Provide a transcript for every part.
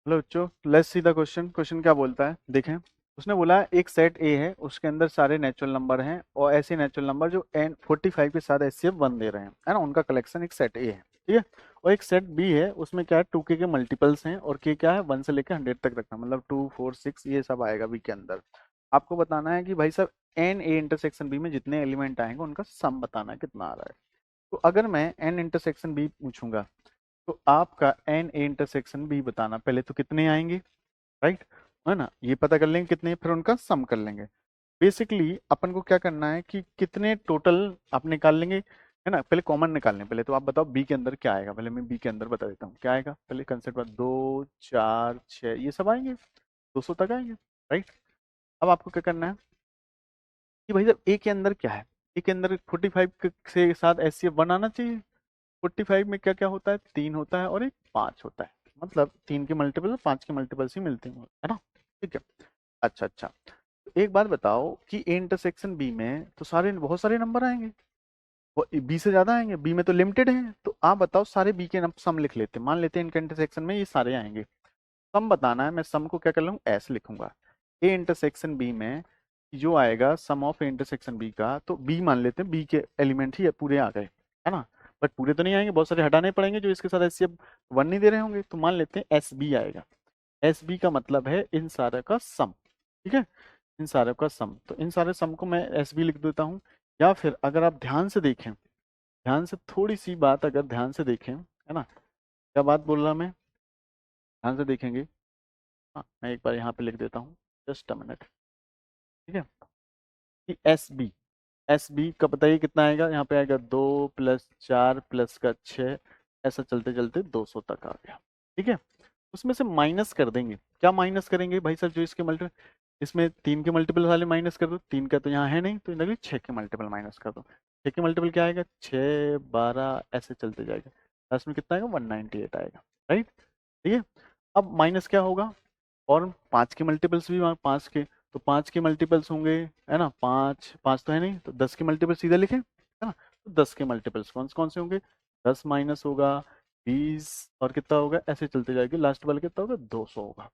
Hello बच्चों, let's see the question. Question क्या बोलता है देखें। उसने बोला एक सेट ए है, उसके अंदर सारे नेचुरल नंबर हैं और ऐसे नेचुरल नंबर जो एन 45 के साथ एचसीएफ 1 दे रहे हैं, है ना। उनका कलेक्शन एक सेट ए है, ठीक है। और एक सेट बी है, उसमें क्या है 2k के मल्टीपल्स हैं और के क्या है 1 से लेकर 100 तक रखना, मतलब 2 4 6 ये सब आएगा बी के अंदर। आपको बताना है कि भाई साहब एन ए इंटरसेक्शन बी में जितने एलिमेंट आएंगे उनका सम बताना है कितना आ रहा है। तो अगर मैं एन इंटरसेक्शन बी पूछूंगा तो आपका एन ए इंटरसेक्शन बी बताना, पहले तो कितने आएंगे, राइट, है ना। ये पता कर लेंगे कितने, फिर उनका सम कर लेंगे। बेसिकली अपन को क्या करना है कि कितने टोटल आप निकाल लेंगे, है ना। पहले कॉमन निकाल लें। पहले तो आप बताओ बी के अंदर क्या आएगा, पहले मैं बी के अंदर बता देता हूँ क्या आएगा। पहले कंसेप्ट बात 2 4 6 ये सब आएंगे, 200 तक आएंगे, राइट। अब आपको क्या करना है कि भाई जब ए के अंदर क्या है, ए के अंदर 45 से साथ एस सी 1 आना चाहिए। 45 में क्या क्या होता है, 3 होता है और एक 5 होता है, मतलब 3 के मल्टीपल 5 के मल्टीपल्स ही मिलते हैं, है ना। ठीक है। अच्छा अच्छा, तो एक बात बताओ कि ए इंटरसेक्शन बी में तो सारे बहुत सारे नंबर आएंगे, वो बी से ज्यादा आएंगे, बी में तो लिमिटेड है। तो आप बताओ सारे बी के सम लिख लेते हैं, मान लेते हैं इनके इंटरसेक्शन में ये सारे आएंगे। सम बताना है, मैं सम को क्या कर लूँ ऐसे लिखूंगा। ए इंटरसेक्शन बी में जो आएगा सम ऑफ ए इंटरसेक्शन बी का, तो बी मान लेते हैं, बी के एलिमेंट ही पूरे आ गए, है ना। बट पूरे तो नहीं आएंगे, बहुत सारे हटाने पड़ेंगे जो इसके साथ एस सी 1 नहीं दे रहे होंगे, तो मान लेते हैं एस बी आएगा। एस बी का मतलब है इन सारे का सम, ठीक है। इन सारे का सम, तो इन सारे सम को मैं एस बी लिख देता हूँ। या फिर अगर आप ध्यान से देखें, ध्यान से थोड़ी सी बात अगर ध्यान से देखें, है ना, क्या बात बोल रहा मैं, ध्यान से देखेंगे। हाँ, मैं एक बार यहाँ पे लिख देता हूँ, जस्ट अ मिनट, ठीक है। कि एस बी का बताइए कितना आएगा, यहाँ पे आएगा 2 प्लस 4 प्लस का 6, ऐसा चलते चलते 200 तक आ गया, ठीक है। उसमें से माइनस कर देंगे, क्या माइनस करेंगे भाई साहब, जो इसके मल्टीपल, इसमें 3 के मल्टीपल वाले माइनस कर दो, 3 का तो यहाँ है नहीं, तो इनके 6 के मल्टीपल माइनस कर दो। 6 के मल्टीपल क्या आएगा, 6 12 ऐसे चलते जाएगा, लास्ट में कितना आएगा 198 आएगा, राइट। ठीक है। अब माइनस क्या होगा, और 5 के मल्टीपल्स भी वहाँ 5 के, तो 5 के मल्टीपल्स होंगे, है ना। 5 5 तो है नहीं, तो 10 के मल्टीपल सीधा लिखें, है ना। तो 10 के मल्टीपल्स कौन कौन से होंगे, 10 माइनस होगा 20 और कितना होगा, ऐसे चलते जाएगी, लास्ट वाला कितना होगा 200 होगा।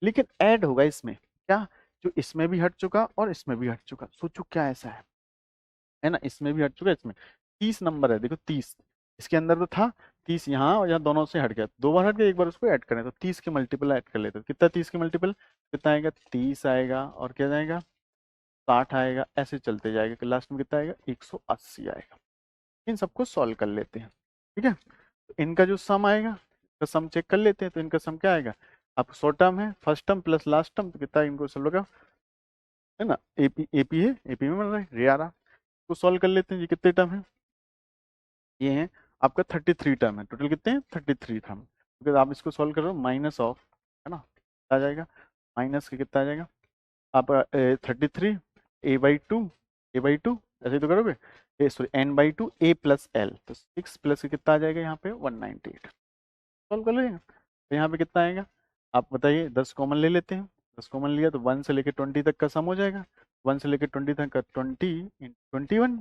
लेकिन ऐड होगा इसमें क्या, जो इसमें भी हट चुका और इसमें भी हट चुका, सोचो क्या ऐसा है ना। इसमें भी हट चुका, इसमें 30 नंबर है, देखो 30 इसके अंदर तो था, 30 यहाँ और यहाँ दोनों से हट गया, 2 बार हट गया, एक बार उसको ऐड करें, तो 30 के मल्टीपल ऐड कर लेते हैं। कितना 30 के मल्टीपल कितना आएगा, 30 आएगा और क्या जाएगा 60 आएगा, ऐसे चलते जाएगा कि लास्ट में कितना आएगा 180 आएगा। इन सबको सॉल्व कर लेते हैं, ठीक है। तो इनका जो सम आएगा, इसका सम चेक कर लेते हैं, तो इनका सम क्या आएगा, आप शॉर्ट टर्म है first term plus last term, तो कितना इनको सॉल्व होगा, है ना। एपी एपी है, एपी में मिल रहा है रे आ रहा, तो सॉल्व कर लेते हैं। ये कितने टर्म है, ये है आपका 33 टर्म है, टोटल कितने हैं 33 टर्म। तो आप इसको सॉल्व करो माइनस ऑफ, है ना, आ जाएगा माइनस के कितना आ जाएगा आप 33 a/2 a/2 ऐसे ही तो करोगे, A sorry n/2 a plus L, तो 6 प्लस के कितना आ जाएगा यहाँ पे 198, सॉल्व कर लीजिए। तो यहाँ पे कितना आएगा आप बताइए, 10 कॉमन ले लेते हैं, 10 कॉमन लिया तो 1 से लेकर 20 तक का सम हो जाएगा, 1 से लेकर 20 तक का 20 × 21,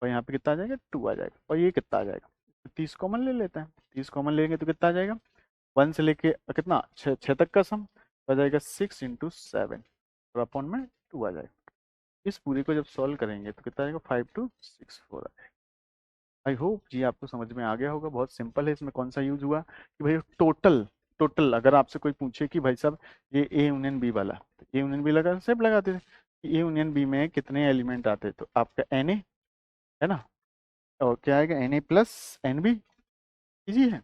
और यहाँ पे कितना आ जाएगा 2 आ जाएगा, और ये कितना आ जाएगा, 30 कॉमन ले लेते हैं, 30 कॉमन लेंगे तो कितना आ जाएगा 1 से लेके कितना 6 तक का सम आ जाएगा 6 × 7 और अपॉन में 2 आ जाएगा। इस पूरे को जब सॉल्व करेंगे तो कितना आएगा 5264 आ जाएगा। आई होप जी आपको समझ में आ गया होगा, बहुत सिंपल है। इसमें कौन सा यूज हुआ कि भाई टोटल, टोटल अगर आपसे कोई पूछे कि भाई साहब ये ए यूनियन बी वाला, तो ए यूनियन बी लगा सब लगाते थे कि ए यूनियन बी में कितने एलिमेंट आते, तो आपका एन ए, है ना, और क्या आएगा N A plus N B, easy है।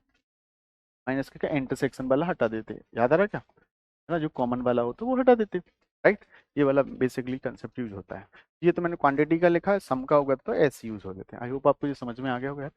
माइनस का इंटरसेक्शन वाला हटा देते, याद आ रहा क्या, है ना, जो कॉमन वाला हो तो वो हटा देते, राइट। ये वाला बेसिकली कंसेप्ट यूज होता है। ये तो मैंने क्वांटिटी का लिखा है, सम का होगा तो एस यूज हो देते हैं। आई होप आपको ये समझ में आ गया होगा।